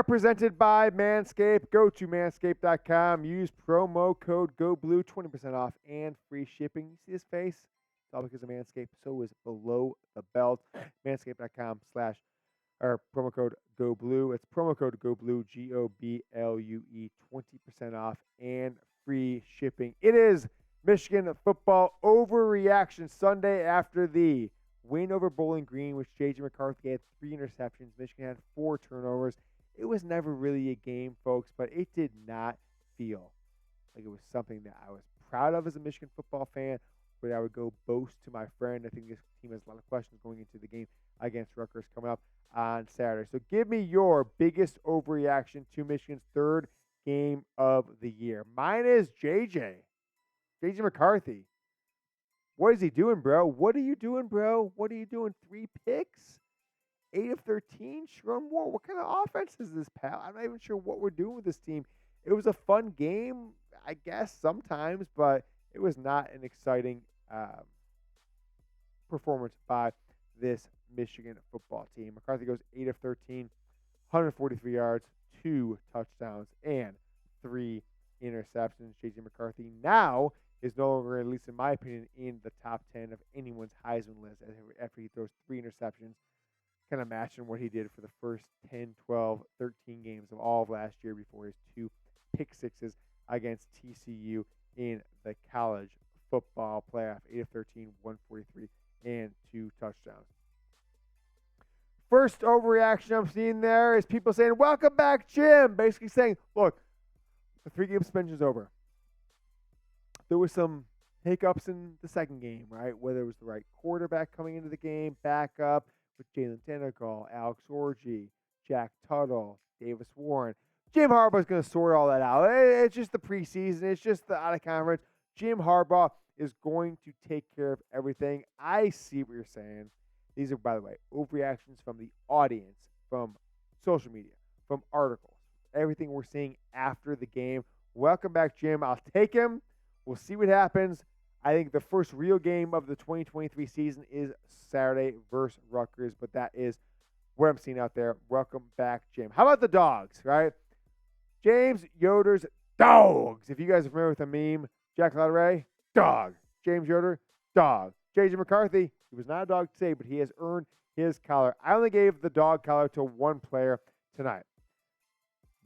presented by Manscape. Go to manscape.com. Use promo code GOBLUE, 20% off and free shipping. You see his face? It's all because of Manscaped. So is below the belt. Manscape.com or promo code GOBLUE. It's promo code GOBLUE, GOBLUE, 20% off and free shipping. It is Michigan football overreaction Sunday after the win over Bowling Green, which J.J. McCarthy had 3 interceptions. Michigan had 4 turnovers. It was never really a game, folks, but it did not feel like it was something that I was proud of as a Michigan football fan, but I would go boast to my friend. I think this team has a lot of questions going into the game against Rutgers coming up on Saturday. So give me your biggest overreaction to Michigan's 3rd game of the year. Mine is J.J. McCarthy. What is he doing, bro? What are you doing, bro? What are you doing? 3 picks? 8 of 13? Sharon Moore, what kind of offense is this, pal? I'm not even sure what we're doing with this team. It was a fun game, I guess, sometimes, but it was not an exciting performance by this Michigan football team. McCarthy goes 8 of 13, 143 yards, 2 touchdowns, and 3 interceptions. J.J. McCarthy now is no longer, at least in my opinion, in the top 10 of anyone's Heisman list after he throws 3 interceptions, kind of matching what he did for the first 10, 12, 13 games of all of last year before his 2 pick sixes against TCU in the college football playoff. 8 of 13, 143, and 2 touchdowns. First overreaction I'm seeing there is people saying, "Welcome back, Jim." Basically saying, look, the 3-game suspension is over. There was some hiccups in the second game, right? Whether it was the right quarterback coming into the game, backup with Jalen Tennecall, Alex Orji, Jack Tuttle, Davis Warren. Jim Harbaugh's going to sort all that out. It's just the preseason. It's just the out-of-conference. Jim Harbaugh is going to take care of everything. I see what you're saying. These are, by the way, overreactions from the audience, from social media, from articles, everything we're seeing after the game. Welcome back, Jim. I'll take him. We'll see what happens. I think the first real game of the 2023 season is Saturday versus Rutgers, but that is what I'm seeing out there. Welcome back, Jim. How about the DAWGS, right? James Yoder's DAWGS. If you guys are familiar with the meme, Jack Latteray, dog. James Yoder, dog. J.J. McCarthy, he was not a dog today, but he has earned his collar. I only gave the dog collar to one player tonight.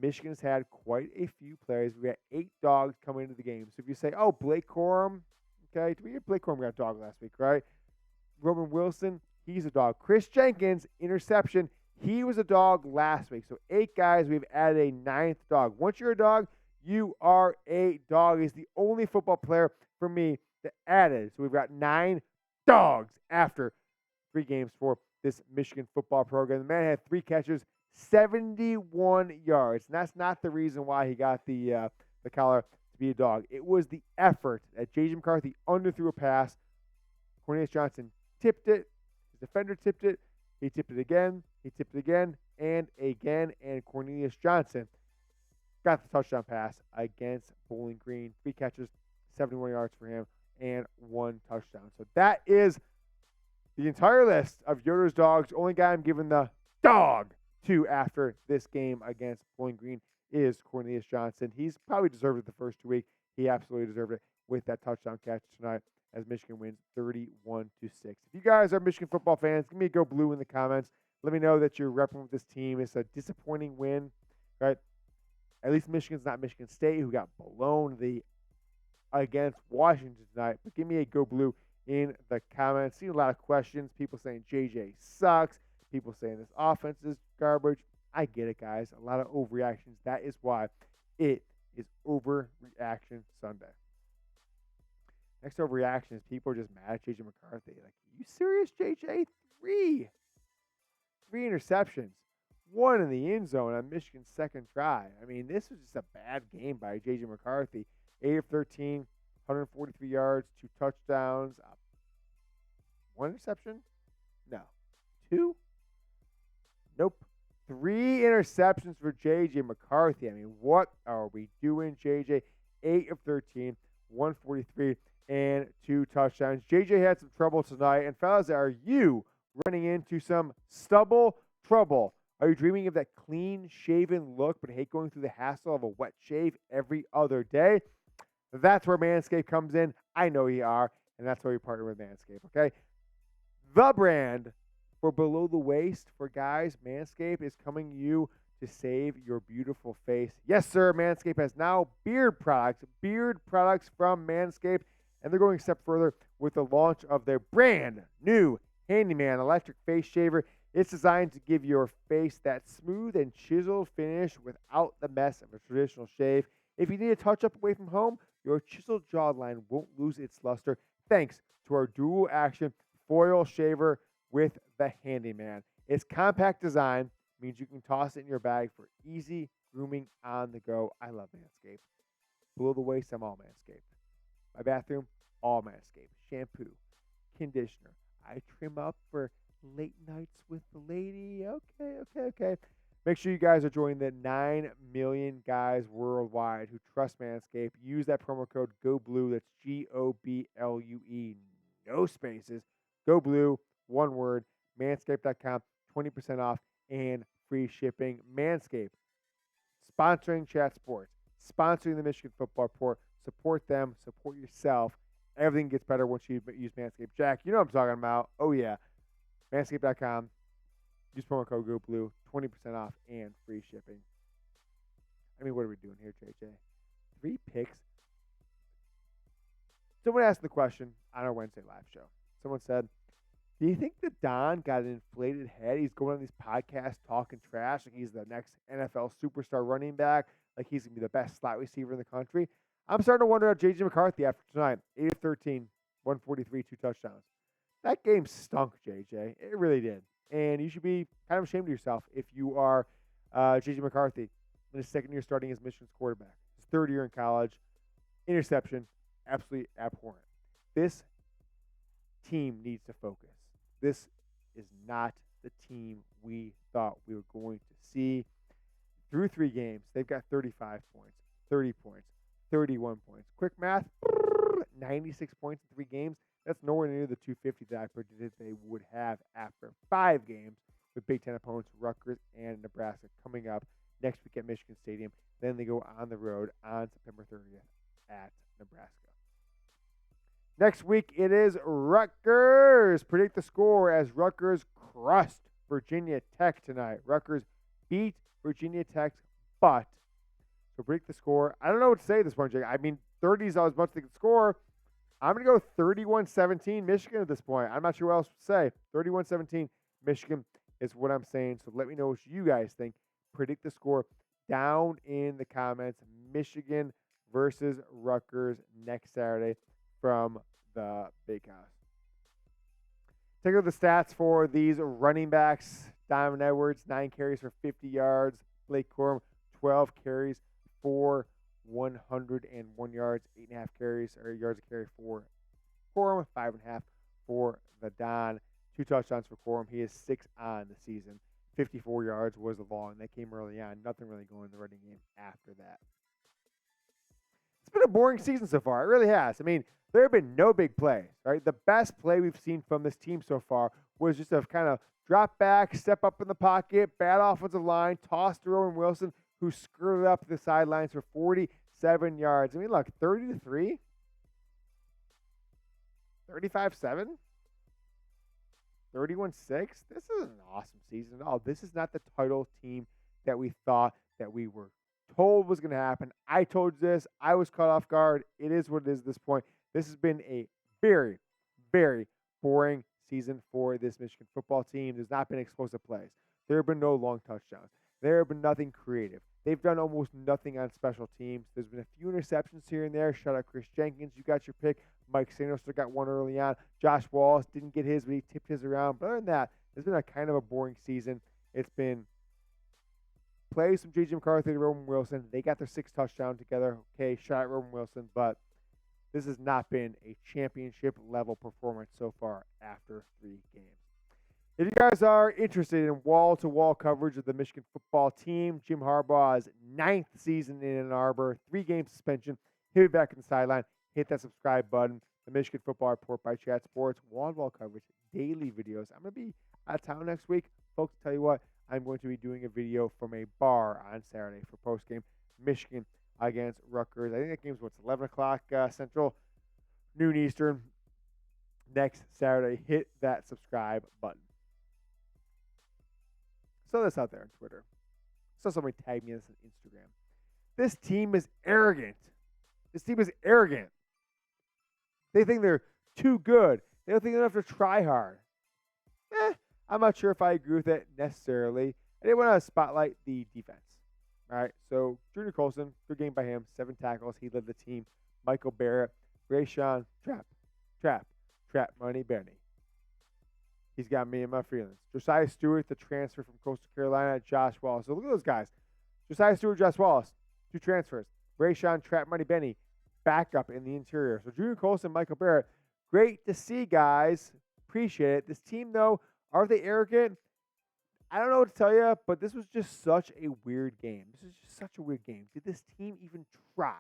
Michigan's had quite a few players. We got 8 dogs coming into the game. So if you say, oh, Blake Corum, okay, Blake Corum got a dog last week, right? Roman Wilson, he's a dog. Chris Jenkins, interception, he was a dog last week. So 8 guys, we've added a 9th dog. Once you're a dog, you are a dog. He's the only football player for me that added. So we've got 9 dogs after 3 games for this Michigan football program. The man had 3 catches, 71 yards. And that's not the reason why he got the collar to be a dog. It was the effort that J.J. McCarthy underthrew a pass. Cornelius Johnson tipped it. His defender tipped it. He tipped it again. He tipped it again and again. And Cornelius Johnson got the touchdown pass against Bowling Green. 3 catches, 71 yards for him, and 1 touchdown. So that is the entire list of Yoder's dogs. Only guy I'm giving the dog to after this game against Bowling Green is Cornelius Johnson. He's probably deserved it the first 2 weeks. He absolutely deserved it with that touchdown catch tonight as Michigan wins 31-6. If you guys are Michigan football fans, give me a go blue in the comments. Let me know that you're repping with this team. It's a disappointing win, right? At least Michigan's not Michigan State, who got blown against Washington tonight. But give me a go blue in the comments. Seen a lot of questions. People saying JJ sucks. People saying this offense is garbage. I get it, guys. A lot of overreactions. That is why it is Overreaction Sunday. Next overreaction is people are just mad at J.J. McCarthy. Like, are you serious, J.J.? 3 interceptions. 1 in the end zone on Michigan's second try. I mean, this was just a bad game by J.J. McCarthy. 8 of 13, 143 yards, 2 touchdowns. 1 interception? No. 2? Nope. 3 interceptions for J.J. McCarthy. I mean, what are we doing, J.J.? 8 of 13, 143, and 2 touchdowns. J.J. had some trouble tonight. And, fellas, are you running into some stubble trouble Are you dreaming of that clean-shaven look but hate going through the hassle of a wet shave every other day? That's where Manscaped comes in. I know you are, and that's why we partner with Manscaped, okay? The brand for below the waist for guys, Manscaped is coming you to save your beautiful face. Yes, sir, Manscaped has now beard products from Manscaped, and they're going a step further with the launch of their brand new Handyman electric face shaver. It's designed to give your face that smooth and chiseled finish without the mess of a traditional shave. If you need a touch-up away from home, your chiseled jawline won't lose its luster thanks to our dual-action foil shaver with the Handyman. Its compact design means you can toss it in your bag for easy grooming on the go. I love Manscaped. Below the waist, I'm all Manscaped. My bathroom, all Manscaped. Shampoo, conditioner. I trim up for late nights with the lady. Okay. Make sure you guys are joining the 9 million guys worldwide who trust Manscaped. Use that promo code GOBLUE. That's GOBLUE. No spaces. Go Blue, one word. Manscaped.com. 20% off and free shipping. Manscaped, sponsoring Chat Sports, sponsoring the Michigan Football Report. Support them. Support yourself. Everything gets better once you use Manscaped. Jack, you know what I'm talking about. Oh, yeah. Manscaped.com. Use promo code GoBlue. 20% off and free shipping. I mean, what are we doing here, JJ? 3 picks. Someone asked the question on our Wednesday live show. Someone said, do you think that Don got an inflated head? He's going on these podcasts talking trash like he's the next NFL superstar running back, like he's going to be the best slot receiver in the country. I'm starting to wonder about J.J. McCarthy after tonight. 8 of 13, 143, 2 touchdowns. That game stunk, JJ. It really did. And you should be kind of ashamed of yourself if you are J.J. McCarthy in his second year starting as Michigan's quarterback. His third year in college. Interception. Absolutely abhorrent. This team needs to focus. This is not the team we thought we were going to see. Through 3 games, they've got 35 points, 30 points, 31 points. Quick math, 96 points in 3 games. That's nowhere near the 250 that I predicted they would have after 5 games with Big Ten opponents, Rutgers and Nebraska, coming up next week at Michigan Stadium. Then they go on the road on September 30th at Nebraska. Next week, it is Rutgers. Predict the score as Rutgers crushed Virginia Tech tonight. Rutgers beat Virginia Tech, but so predict the score. I don't know what to say at this point, Jake. I mean, 30 is as much as they can score. I'm going to go 31-17 Michigan at this point. I'm not sure what else to say. 31-17 Michigan is what I'm saying. So let me know what you guys think. Predict the score down in the comments. Michigan versus Rutgers next Saturday from the Big House. Take a look at the stats for these running backs. Donovan Edwards, 9 carries for 50 yards. Blake Corum, 12 carries for 101 yards. 8.5 carries or yards a carry for Corum. 5.5 for the Don. 2 touchdowns for Corum. He is 6 on the season. 54 yards was the long. That came early on. Nothing really going in the running game after that. It's been a boring season so far. It really has. I mean, there have been no big plays, right? The best play we've seen from this team so far was just a kind of drop back, step up in the pocket, bad offensive line, toss to Rowan Wilson, who skirted up the sidelines for 47 yards. I mean, look, 30-3, 35-7, 31-6. This is an awesome season at all. This is not the title team that we thought that we were told was going to happen. I told you this. I was caught off guard. It is what it is at this point. This has been a very, very boring season for this Michigan football team. There's not been explosive plays. There have been no long touchdowns. There have been nothing creative. They've done almost nothing on special teams. There's been a few interceptions here and there. Shout out Chris Jenkins. You got your pick. Mike Sanos still got one early on. Josh Wallace didn't get his, but he tipped his around. But other than that, it's been a kind of a boring season. It's been plays from J.J. McCarthy to Roman Wilson. They got their 6th touchdown together. Okay, shout out Roman Wilson, but this has not been a championship-level performance so far after 3 games. If you guys are interested in wall-to-wall coverage of the Michigan football team, Jim Harbaugh's 9th season in Ann Arbor, 3-game suspension, he'll be back on the sideline. Hit that subscribe button. The Michigan Football Report by Chat Sports, wall-to-wall coverage, daily videos. I'm going to be out of town next week. Folks, tell you what, I'm going to be doing a video from a bar on Saturday for postgame. Michigan against Rutgers. I think that game's 11 o'clock Central, noon Eastern. Next Saturday, hit that subscribe button. Saw this out there on Twitter. Saw somebody tag me this on Instagram. This team is arrogant. This team is arrogant. They think they're too good. They don't think they don't have to try hard. I'm not sure if I agree with it necessarily. I did want to spotlight the defense. All right, so Junior Colson, good game by him, 7 tackles. He led the team. Michael Barrett, Rayshawn, Trap Money Benny. He's got me in my feelings. Josiah Stewart, the transfer from Coastal Carolina, Josh Wallace. So look at those guys. Josiah Stewart, Josh Wallace, 2 transfers. Rayshawn, Trap Money Benny, backup in the interior. So Junior Colson, Michael Barrett, great to see, guys. Appreciate it. This team, though, are they arrogant? I don't know what to tell you, but this was just such a weird game. This is just such a weird game. Did this team even try?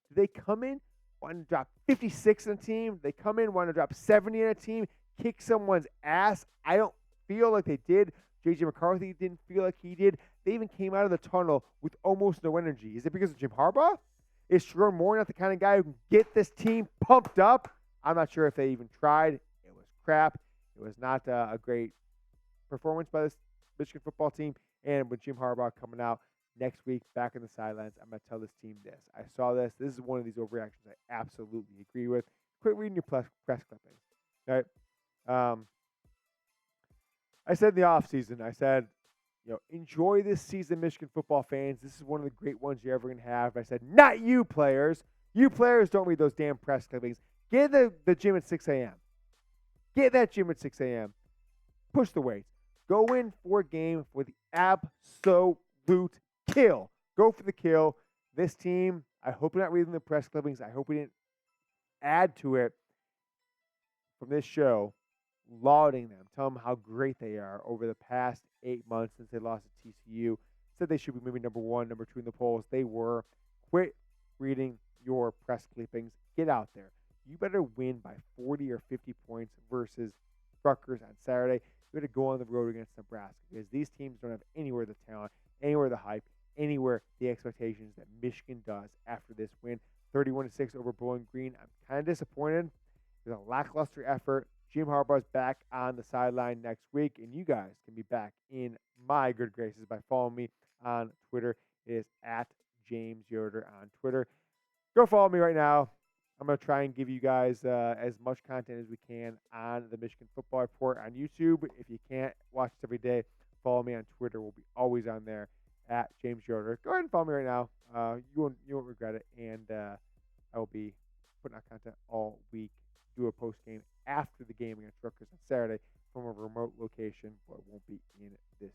Did they come in, want to drop 56 in a team? Did they come in, want to drop 70 in a team, kick someone's ass? I don't feel like they did. J.J. McCarthy didn't feel like he did. They even came out of the tunnel with almost no energy. Is it because of Jim Harbaugh? Is Sherrone Moore not the kind of guy who can get this team pumped up? I'm not sure if they even tried. It was crap. It was not a great performance by this Michigan football team. And with Jim Harbaugh coming out next week back in the sidelines, I'm going to tell this team this. I saw this. This is one of these overreactions I absolutely agree with. Quit reading your press clippings. All right? I said in the offseason, I said, enjoy this season, Michigan football fans. This is one of the great ones you're ever going to have. I said, not you players. You players don't read those damn press clippings. Get the gym at 6 a.m. Get that gym at 6 a.m. Push the weights. Go in for a game for the absolute kill. Go for the kill. This team, I hope you're not reading the press clippings. I hope we didn't add to it from this show, lauding them, tell them how great they are over the past 8 months since they lost to TCU. Said they should be maybe number 1, number 2 in the polls. They were. Quit reading your press clippings. Get out there. You better win by 40 or 50 points versus Rutgers on Saturday. You better go on the road against Nebraska because these teams don't have anywhere the talent, anywhere the hype, anywhere the expectations that Michigan does after this win. 31-6 over Bowling Green. I'm kind of disappointed. There's a lackluster effort. Jim Harbaugh's back on the sideline next week, and you guys can be back in my good graces by following me on Twitter. It is at James Yoder on Twitter. Go follow me right now. I'm going to try and give you guys as much content as we can on the Michigan Football Report on YouTube. If you can't watch it every day, follow me on Twitter. We'll be always on there at James Yoder. Go ahead and follow me right now. You won't regret it, and I will be putting out content all week. Do a post game after the game against Rutgers on Saturday from a remote location, but it won't be in this